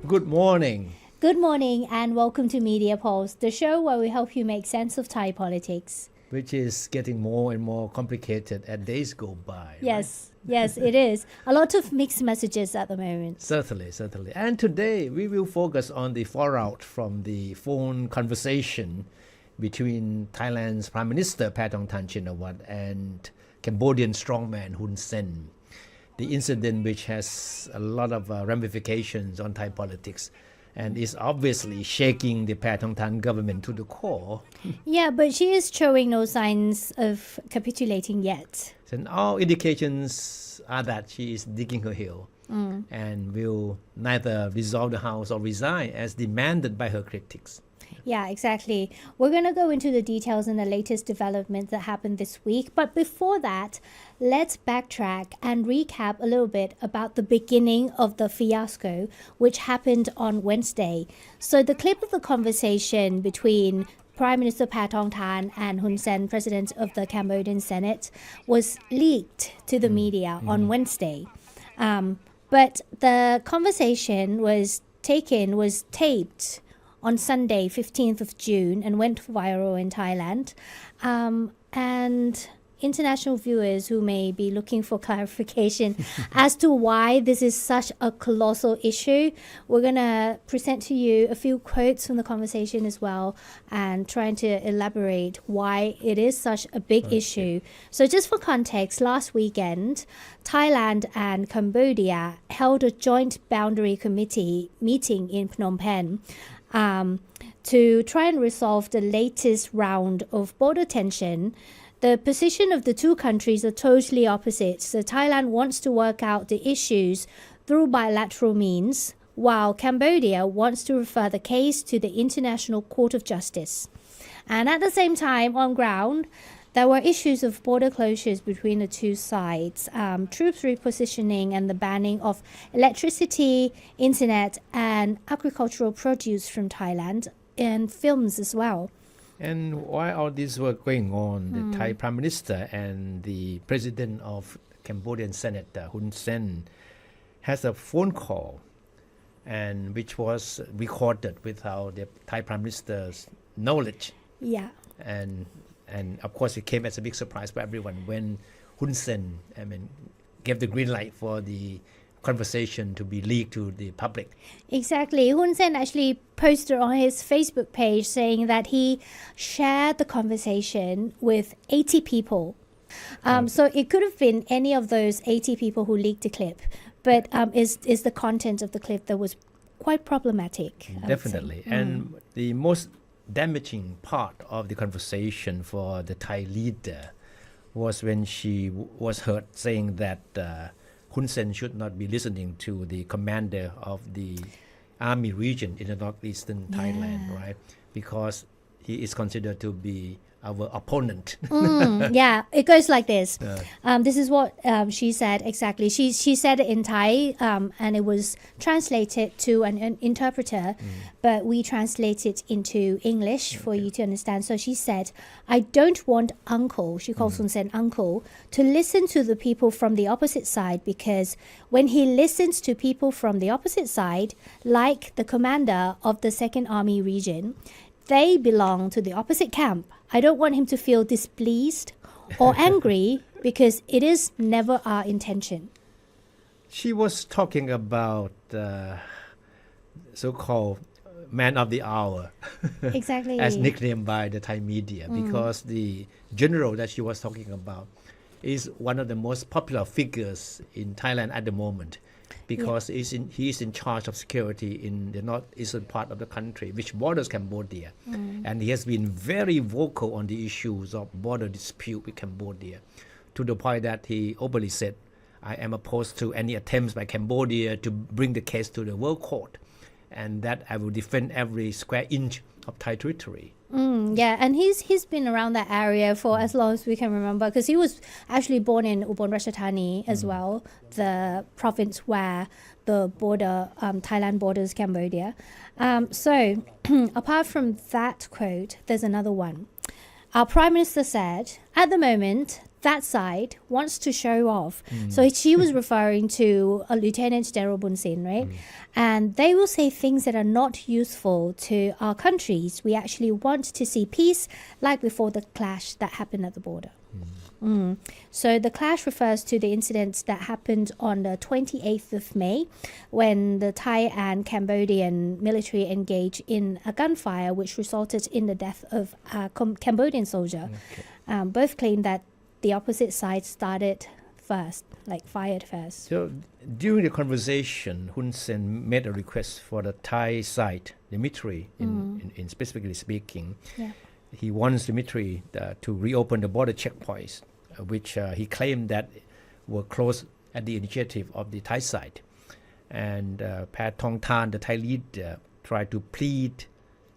Good morning. Good morning and welcome to Media Pulse, the show where we help you make sense of Thai politics. Which is getting more and more complicated as days go by. Yes, yes, it is. A lot of mixed messages at the moment. Certainly. And today we will focus on the fallout from the phone conversation between Thailand's Prime Minister Paetongtarn Shinawatra and Cambodian strongman Hun Sen. The incident which has a lot of ramifications on Thai politics and is obviously shaking the Paetongtarn government to the core. Yeah, but she is showing no signs of capitulating yet. And all indications are that she is digging her heel and will neither dissolve the House or resign as demanded by her critics. Yeah, exactly. We're going to go into the details and the latest developments that happened this week. But before that, let's backtrack and recap a little bit about the beginning of the fiasco, which happened on Wednesday. So the clip of the conversation between Prime Minister Paetongtarn and Hun Sen, President of the Cambodian Senate, was leaked to the media on Wednesday. But the conversation was taped on Sunday, 15th of June, and went viral in Thailand. And international viewers who may be looking for clarification as to why this is such a colossal issue, we're going to present to you a few quotes from the conversation as well and trying to elaborate why it is such a big issue. So just for context, last weekend, Thailand and Cambodia held a joint boundary committee meeting in Phnom Penh to try and resolve the latest round of border tension. The position of the two countries are totally opposite. So Thailand wants to work out the issues through bilateral means, while Cambodia wants to refer the case to the International Court of Justice. And at the same time, on ground, there were issues of border closures between the two sides, troops repositioning and the banning of electricity, internet, and agricultural produce from Thailand, and films as well. And while all this was going on, the Thai Prime Minister and the President of Cambodian Senate, Hun Sen, has a phone call, and which was recorded without the Thai Prime Minister's knowledge. Yeah. And of course, it came as a big surprise for everyone when Hun Sen, gave the green light for the conversation to be leaked to the public. Exactly. Hun Sen actually posted on his Facebook page saying that he shared the conversation with 80 people. So it could have been any of those 80 people who leaked the clip, but is the content of the clip that was quite problematic. Definitely. And the most damaging part of the conversation for the Thai leader was when she was heard saying that Hun Sen should not be listening to the commander of the army region in the northeastern Thailand, right? Because he is considered to be our opponent. Yeah, it goes like this. This is what she said exactly. She said it in Thai, and it was translated to an interpreter, but we translate it into English for you to understand. So she said, I don't want uncle, she calls Hun Sen uncle, to listen to the people from the opposite side, because when he listens to people from the opposite side, like the commander of the 2nd Army region, they belong to the opposite camp. I don't want him to feel displeased or angry because it is never our intention. She was talking about so-called man of the hour. Exactly. As nicknamed by the Thai media, because the general that she was talking about is one of the most popular figures in Thailand at the moment, because he is in charge of security in the northeastern part of the country, which borders Cambodia. And he has been very vocal on the issues of border dispute with Cambodia, to the point that he openly said, I am opposed to any attempts by Cambodia to bring the case to the World Court, and that I will defend every square inch of Thai territory. Yeah, and he's been around that area for as long as we can remember, because he was actually born in Ubon Ratchathani as well, the province where the border Thailand borders Cambodia. So apart from that quote, there's another one. Our Prime Minister said, at the moment, that side wants to show off. So she was referring to a Lieutenant General Hun Sen, right? And they will say things that are not useful to our countries. We actually want to see peace, like before the clash that happened at the border. So the clash refers to the incidents that happened on the 28th of May when the Thai and Cambodian military engaged in a gunfire which resulted in the death of a Cambodian soldier. Both claim that the opposite side started first, like fired first. So during the conversation, Hun Sen made a request for the Thai side, the military, in specifically speaking. He wants the military to reopen the border checkpoints, which he claimed that were closed at the initiative of the Thai side. And Paetongtarn, the Thai leader, tried to plead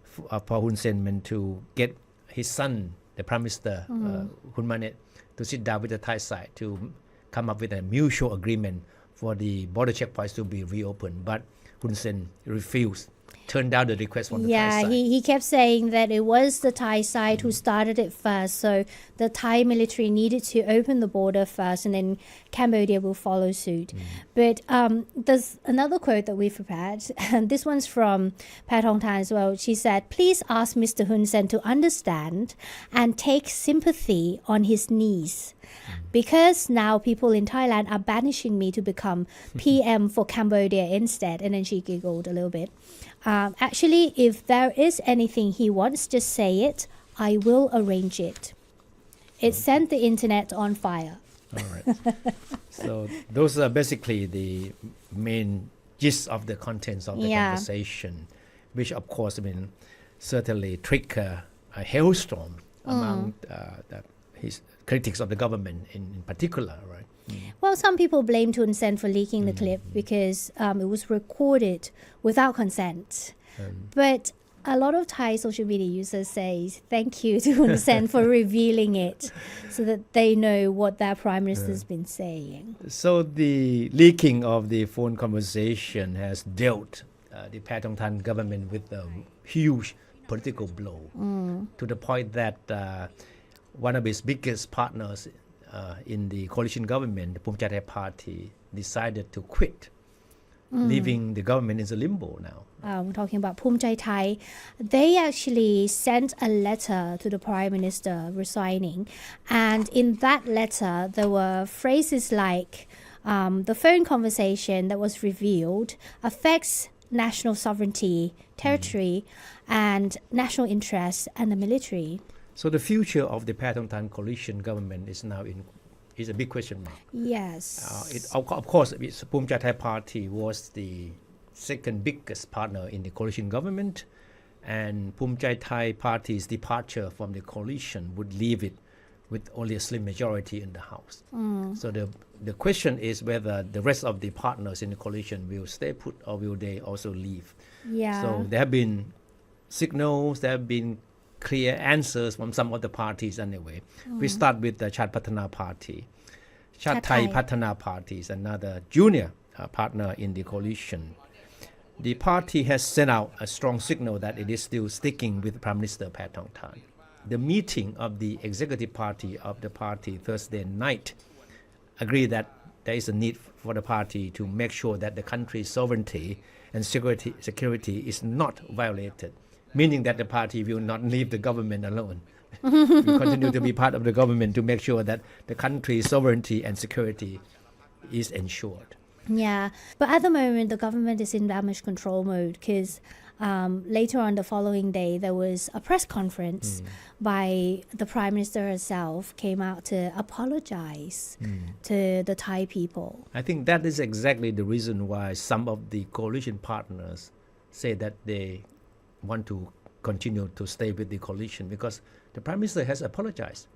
for Hun Sen to get his son, the Prime Minister, Hun Manet, to sit down with the Thai side to come up with a mutual agreement for the border checkpoints to be reopened. But Hun Sen refused, turned down the request from the Thai side. He kept saying that it was the Thai side who started it first. So the Thai military needed to open the border first, and then Cambodia will follow suit. But there's another quote that we've prepared, and this one's from Paetongtarn as well. She said, "Please ask Mr. Hun Sen to understand and take sympathy on his knees. Because now people in Thailand are banishing me to become PM for Cambodia instead." And then she giggled a little bit. Actually, if there is anything he wants, just say it. I will arrange it. It sent the internet on fire. All right. So those are basically the main gist of the contents of the conversation, which of course, certainly trigger a hailstorm among his critics of the government in particular, right? Well, some people blamed Hun Sen for leaking the clip because it was recorded without consent. But a lot of Thai social media users say thank you to Hun Sen for revealing it so that they know what their prime minister's been saying. So the leaking of the phone conversation has dealt the Paetongtarn government with a huge political blow to the point that one of its biggest partners in the coalition government, the Pheu Thai party, decided to quit, leaving the government in a limbo now. We're talking about Pheu Thai. They actually sent a letter to the Prime Minister resigning. And in that letter, there were phrases like the phone conversation that was revealed affects national sovereignty, territory, and national interests and the military. So the future of the Paetongtarn coalition government is now is a big question mark. Yes. Of course, Pheu Thai party was the second biggest partner in the coalition government, and Pheu Thai party's departure from the coalition would leave it with only a slim majority in the House. So the question is whether the rest of the partners in the coalition will stay put or will they also leave. So there have been signals, there have been clear answers from some of the parties anyway. We start with the Chat Patana party. Chat Thai Patana party is another junior partner in the coalition. The party has sent out a strong signal that it is still sticking with Prime Minister Paetongtarn. The meeting of the executive party of the party Thursday night agreed that there is a need for the party to make sure that the country's sovereignty and security is not violated, meaning that the party will not leave the government alone. We continue to be part of the government to make sure that the country's sovereignty and security is ensured. Yeah, but at the moment, the government is in damage control mode because later on the following day, there was a press conference by the Prime Minister herself, came out to apologize to the Thai people. I think that is exactly the reason why some of the coalition partners say that they want to continue to stay with the coalition because the Prime Minister has apologized.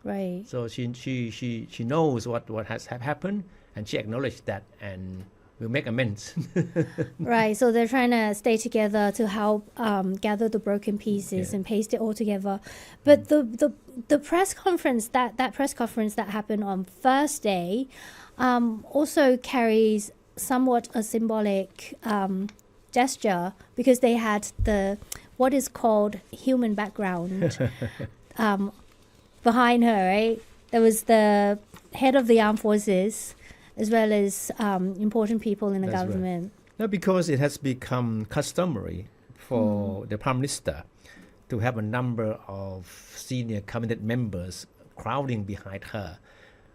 Right. So she knows what has happened, and she acknowledged that and will make amends. Right. So they're trying to stay together to help gather the broken pieces and paste it all together. But the press conference that press conference that happened on Thursday also carries somewhat a symbolic gesture because they had what is called human background behind her, right? There was the head of the armed forces, as well as important people in the That's right. government. No, because it has become customary for the Prime Minister to have a number of senior cabinet members crowding behind her.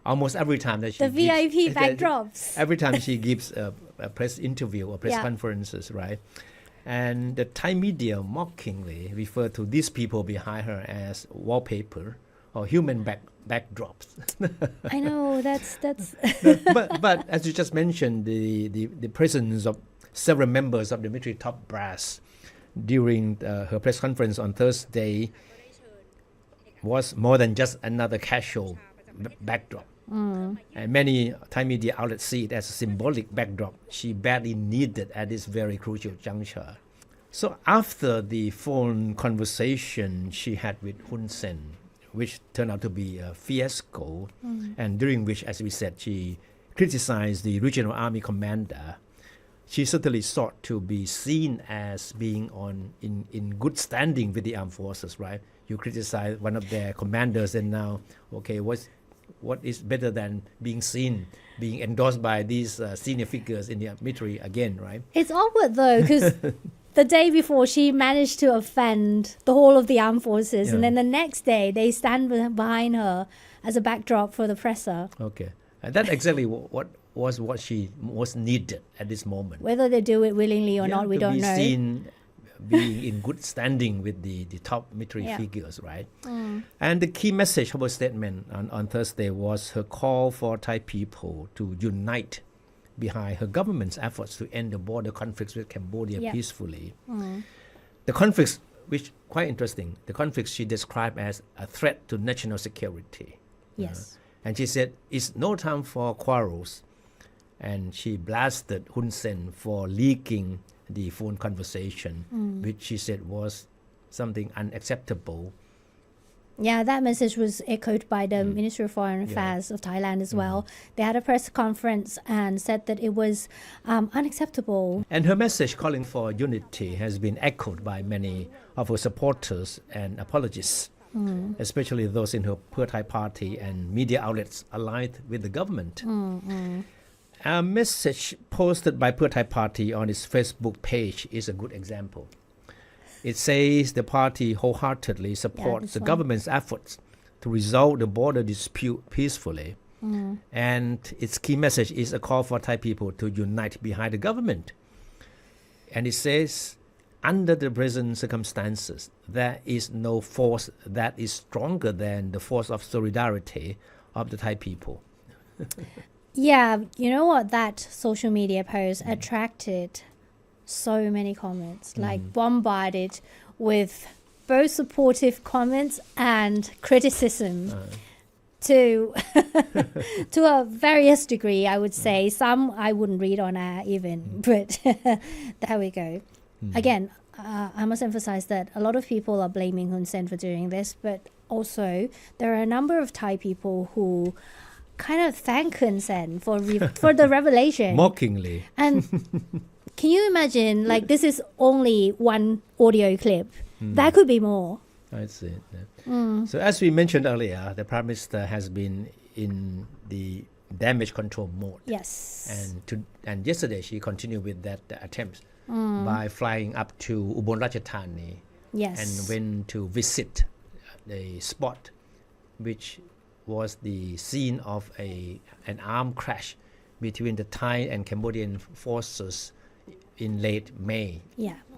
Almost every time that she The gives, VIP backdrops. every time she gives a press interview or press Yeah. conferences, right? And the Thai media mockingly refer to these people behind her as wallpaper or human backdrops. I know, that's but as you just mentioned, the presence of several members of the military top brass during her press conference on Thursday was more than just another casual backdrop. And many Thai media outlets see it as a symbolic backdrop she badly needed at this very crucial juncture. So after the phone conversation she had with Hun Sen, which turned out to be a fiasco, and during which, as we said, she criticized the regional army commander, she certainly sought to be seen as being in good standing with the armed forces, right? You criticize one of their commanders, and now, okay, what is better than being seen, being endorsed by these senior figures in the military again, right? It's awkward though, because the day before she managed to offend the whole of the armed forces, and then the next day they stand behind her as a backdrop for the presser. Okay, and that exactly what she was needed at this moment. Whether they do it willingly or not, we don't know. To be seen being in good standing with the top military figures, right? And the key message of her statement on Thursday was her call for Thai people to unite behind her government's efforts to end the border conflicts with Cambodia peacefully. The conflicts, which quite interesting, the conflicts she described as a threat to national security. Yes. And she said, it's no time for quarrels. And she blasted Hun Sen for leaking the phone conversation, which she said was something unacceptable. Yeah, that message was echoed by the Ministry of Foreign Affairs of Thailand as well. They had a press conference and said that it was unacceptable. And her message calling for unity has been echoed by many of her supporters and apologists, especially those in her Pheu Thai party and media outlets allied with the government. A message posted by Pheu Thai party on its Facebook page is a good example. It says the party wholeheartedly supports the government's efforts to resolve the border dispute peacefully. And its key message is a call for Thai people to unite behind the government. And it says, under the present circumstances, there is no force that is stronger than the force of solidarity of the Thai people. Yeah, you know what? That social media post attracted so many comments, like bombarded with both supportive comments and criticism to to a various degree, I would say. Some I wouldn't read on air even, but there we go. Again, I must emphasize that a lot of people are blaming Hun Sen for doing this, but also there are a number of Thai people who kind of thank Hun Sen for the revelation. Mockingly. And can you imagine, like, this is only one audio clip. That could be more. I see. Yeah. So as we mentioned earlier, the Prime Minister has been in the damage control mode. Yes. And yesterday she continued with that attempt by flying up to Ubon Ratchathani. Yes. And went to visit the spot which was the scene of an armed crash between the Thai and Cambodian forces in late May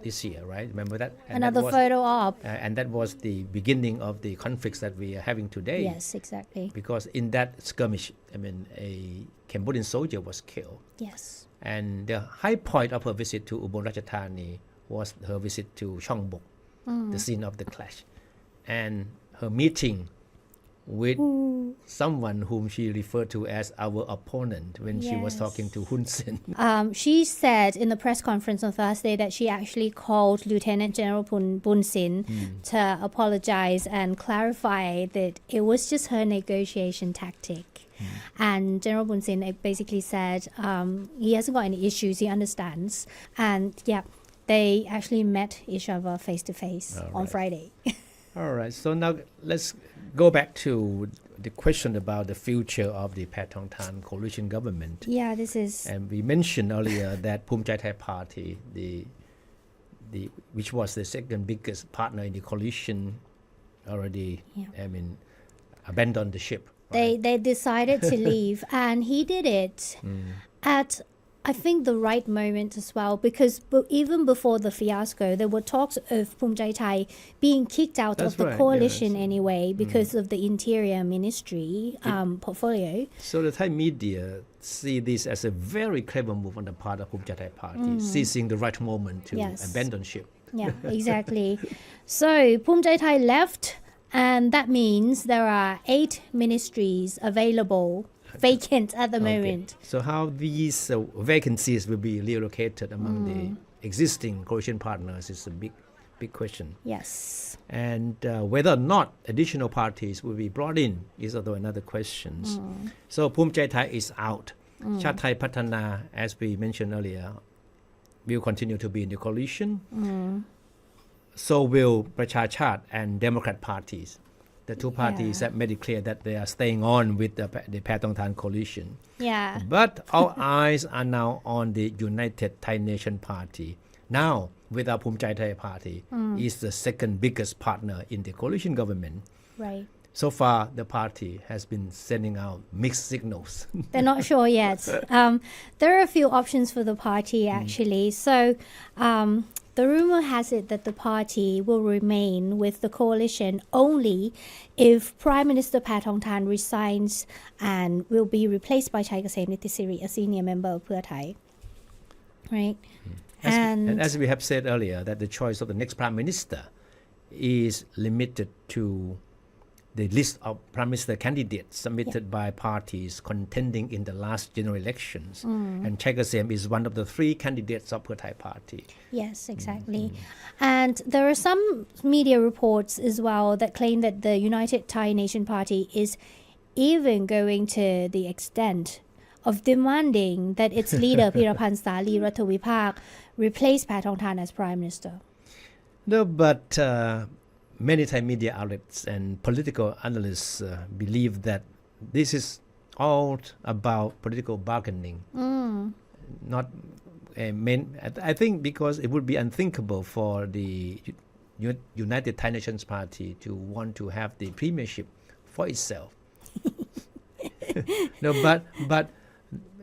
this year, right? Remember that? And another photo op. And that was the beginning of the conflicts that we are having today. Yes, exactly. Because in that skirmish, a Cambodian soldier was killed. Yes. And the high point of her visit to Ubon Ratchathani was her visit to Chongbuk, the scene of the clash. And her meeting with someone whom she referred to as our opponent when she was talking to Hun Sen. She said in the press conference on Thursday that she actually called Lieutenant General Bun Sin to apologize and clarify that it was just her negotiation tactic. And General Bun Sin basically said he hasn't got any issues, he understands. And they actually met each other face to face on Friday. All right, so now let's go back to the question about the future of the Paetongtarn coalition government. Yeah, this is... And we mentioned earlier that Phumjai Thai Party, which was the second biggest partner in the coalition, already, abandoned the ship. Right? They decided to leave, and he did it at, I think, the right moment as well, because even before the fiasco, there were talks of Phumjai Thai being kicked out of the coalition anyway because of the Interior Ministry portfolio. So the Thai media see this as a very clever move on the part of Phumjai Thai Party, seizing the right moment to abandon ship. Yeah, exactly. So Phumjai Thai left, and that means there are 8 ministries available vacant at the moment. So how these vacancies will be relocated among the existing coalition partners is a big question. Yes. And whether or not additional parties will be brought in is also another question. So Phumjai Thai is out. Chat Thai Patana, as we mentioned earlier, will continue to be in the coalition. So will Pracha Chat and Democrat parties. The two parties have made it clear that they are staying on with the Paetongtarn coalition. Yeah. But our eyes are now on the United Thai Nation Party. Now, with our Phumjai Thai Party, is the second biggest partner in the coalition government. Right. So far, the party has been sending out mixed signals. They're not sure yet. There are a few options for the party, actually. So the rumor has it that the party will remain with the coalition only if Prime Minister Paetongtarn resigns and will be replaced by Chai Kasem Nittisiri, a senior member of Pheu Thai. Right? And as we have said earlier, that the choice of the next Prime Minister is limited to the list of Prime Minister candidates submitted by parties contending in the last general elections. And Chai Kasem is one of the 3 candidates of Pheu Thai Party. Yes, exactly. And there are some media reports as well that claim that the United Thai Nation Party is even going to the extent of demanding that its leader, Pirapan Sali Rathavipak, replace Paetongtarn as Prime Minister. No, but many Thai media outlets and political analysts believe that this is all about political bargaining. Not I think because it would be unthinkable for the United Thai Nations Party to want to have the premiership for itself. No, but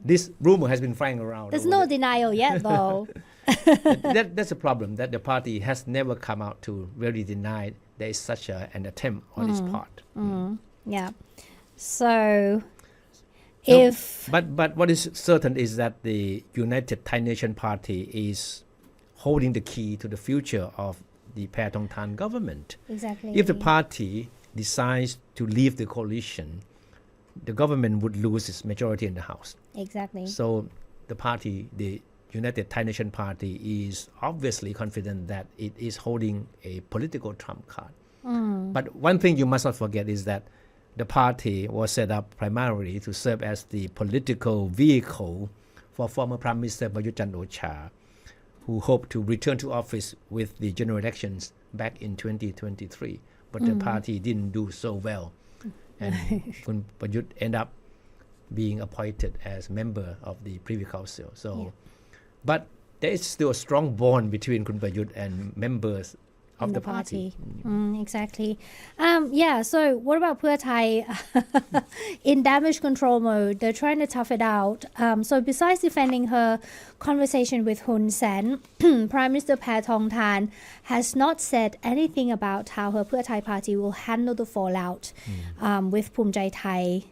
this rumor has been flying around. There's no denial yet, though. That's a problem, that the party has never come out to really deny there is such an attempt on its part. Yeah. So, But what is certain is that the United Thai Nation Party is holding the key to the future of the Paetongtarn government. Exactly. If the party decides to leave the coalition, the government would lose its majority in the House. Exactly. So the party, the United Thai Nation Party, is obviously confident that it is holding a political trump card. But one thing you must not forget is that the party was set up primarily to serve as the political vehicle for former Prime Minister Prayut Chan-o-cha, who hoped to return to office with the general elections back in 2023. But the party didn't do so well. And Kun Prayut ended up being appointed as member of the Privy Council. So, but there is still a strong bond between Kun Prayut and members of the party. Exactly. So what about Pheu Thai? In damage control mode, they're trying to tough it out. So besides defending her conversation with Hun Sen, Prime Minister Paetongtarn has not said anything about how her Pheu Thai party will handle the fallout with Phumjai Thai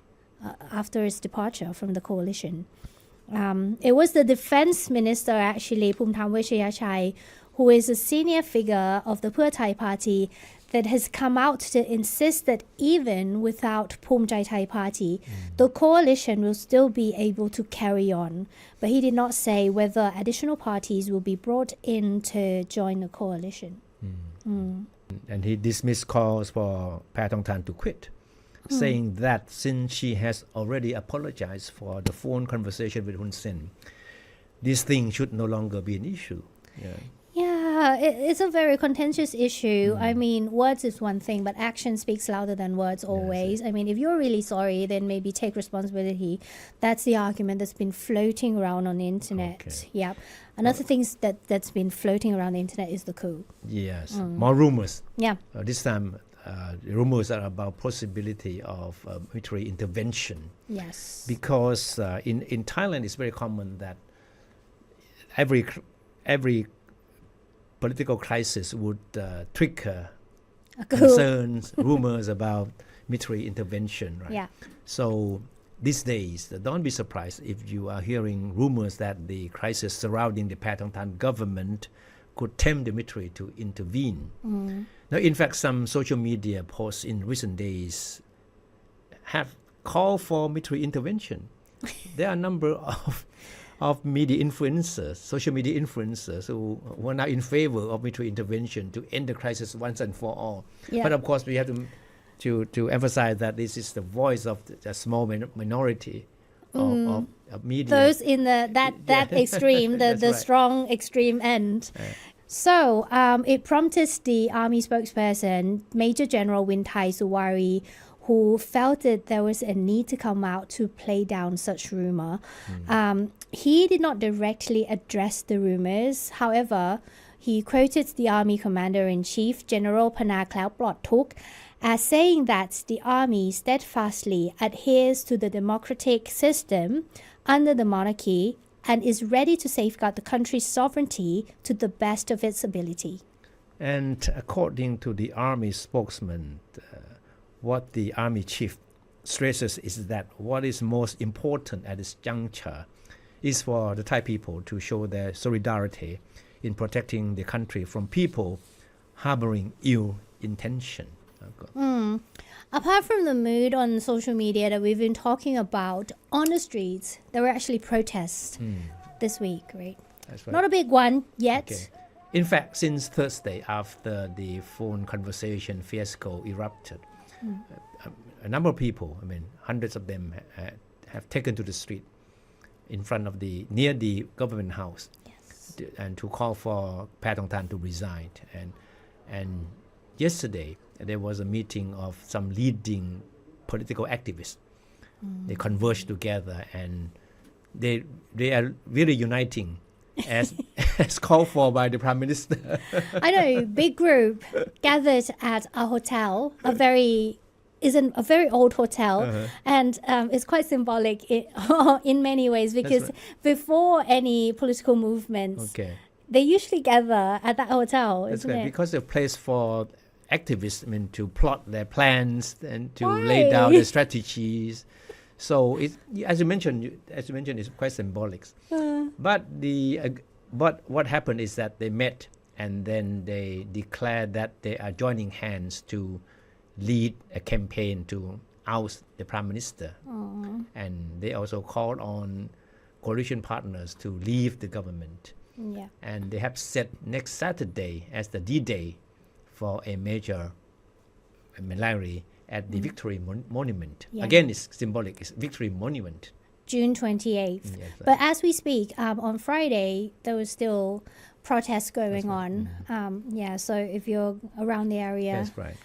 after its departure from the coalition. It was the defense minister, actually, Phumtham Wechayachai, who is a senior figure of the Pheu Thai party, that has come out to insist that even without Phumjai Thai party, the coalition will still be able to carry on. But he did not say whether additional parties will be brought in to join the coalition. And he dismissed calls for Paetongtarn to quit, saying that since she has already apologized for the phone conversation with Hun Sen, this thing should no longer be an issue. Yeah, Yeah, it's a very contentious issue. I mean, words is one thing, but action speaks louder than words always. I mean, if you're really sorry, then maybe take responsibility. That's the argument that's been floating around on the internet. Okay. Yeah. Another thing that's been floating around the internet is the coup. Yes, more rumors. Yeah. This time, the rumors are about possibility of military intervention. Yes. Because in Thailand, it's very common that every political crisis would trigger A coup. concerns, rumors about military intervention. Right? Yeah. So these days, don't be surprised if you are hearing rumors that the crisis surrounding the Paetongtarn government could tempt the military to intervene. Now, in fact, some social media posts in recent days have called for military intervention. There are a number of media influencers, social media influencers who are now in favor of military intervention to end the crisis once and for all. Yeah. But of course, we have to emphasize that this is the voice of the small minority of media. Those in that extreme, the That's right. strong extreme end. So it prompted the army spokesperson, Major General Pheu Thai, who felt that there was a need to come out to play down such rumor. He did not directly address the rumors. However, he quoted the army commander-in-chief, General Panaklauplottuk, as saying that the army steadfastly adheres to the democratic system under the monarchy and is ready to safeguard the country's sovereignty to the best of its ability. And according to the army spokesman, what the army chief stresses is that what is most important at this juncture is for the Thai people to show their solidarity in protecting the country from people harboring ill intention. Apart from the mood on social media that we've been talking about, on the streets, there were actually protests this week, right? That's right. Not a big one yet. Okay. In fact, since Thursday, after the phone conversation fiasco erupted, a number of people, hundreds of them, have taken to the street in front of near the government house, and to call for Paetongtarn to resign. And yesterday, there was a meeting of some leading political activists. They converged together, and they are really uniting as called for by the Prime Minister. I know, big group gathered at a hotel, a very old hotel, and it's quite symbolic in many ways, because before any political movements, they usually gather at that hotel, That's isn't right, it? because it's a place for activists, to plot their plans and to lay down their strategies. So as you mentioned, it's quite symbolic. But what happened is that they met, and then they declared that they are joining hands to lead a campaign to oust the Prime Minister. And they also called on coalition partners to leave the government. Yeah. And they have set next Saturday as the D-Day for a major rally at the Victory Monument. Yeah. Again, it's symbolic. It's Victory Monument. June 28th. Yes, right. But as we speak, on Friday, there was still protests going on. So if you're around the area, That's right.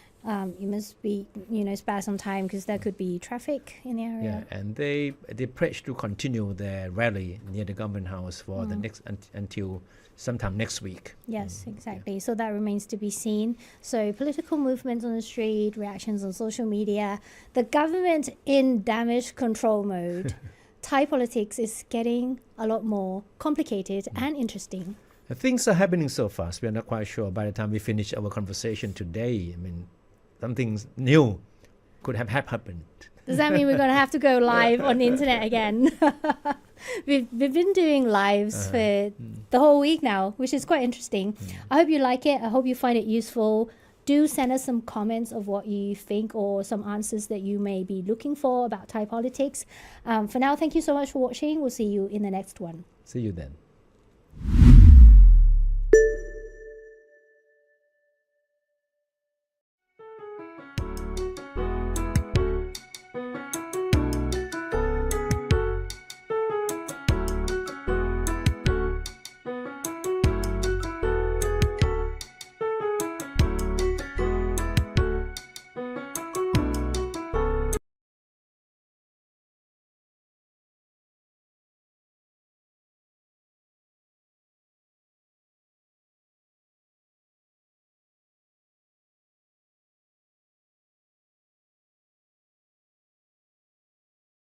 you must be, spare some time, because there could be traffic in the area. Yeah, and they pledged to continue their rally near the government house for the next until sometime next week. Yes, exactly. So that remains to be seen. So political movements on the street, reactions on social media, the government in damage control mode. Thai politics is getting a lot more complicated and interesting. Things are happening so fast. We are not quite sure by the time we finish our conversation today. Something new could have happened. Does that mean we're going to have to go live on the internet again? We've been doing lives for the whole week now, which is quite interesting. I hope you like it. I hope you find it useful. Do send us some comments of what you think, or some answers that you may be looking for about Thai politics. For now, thank you so much for watching. We'll see you in the next one. See you then.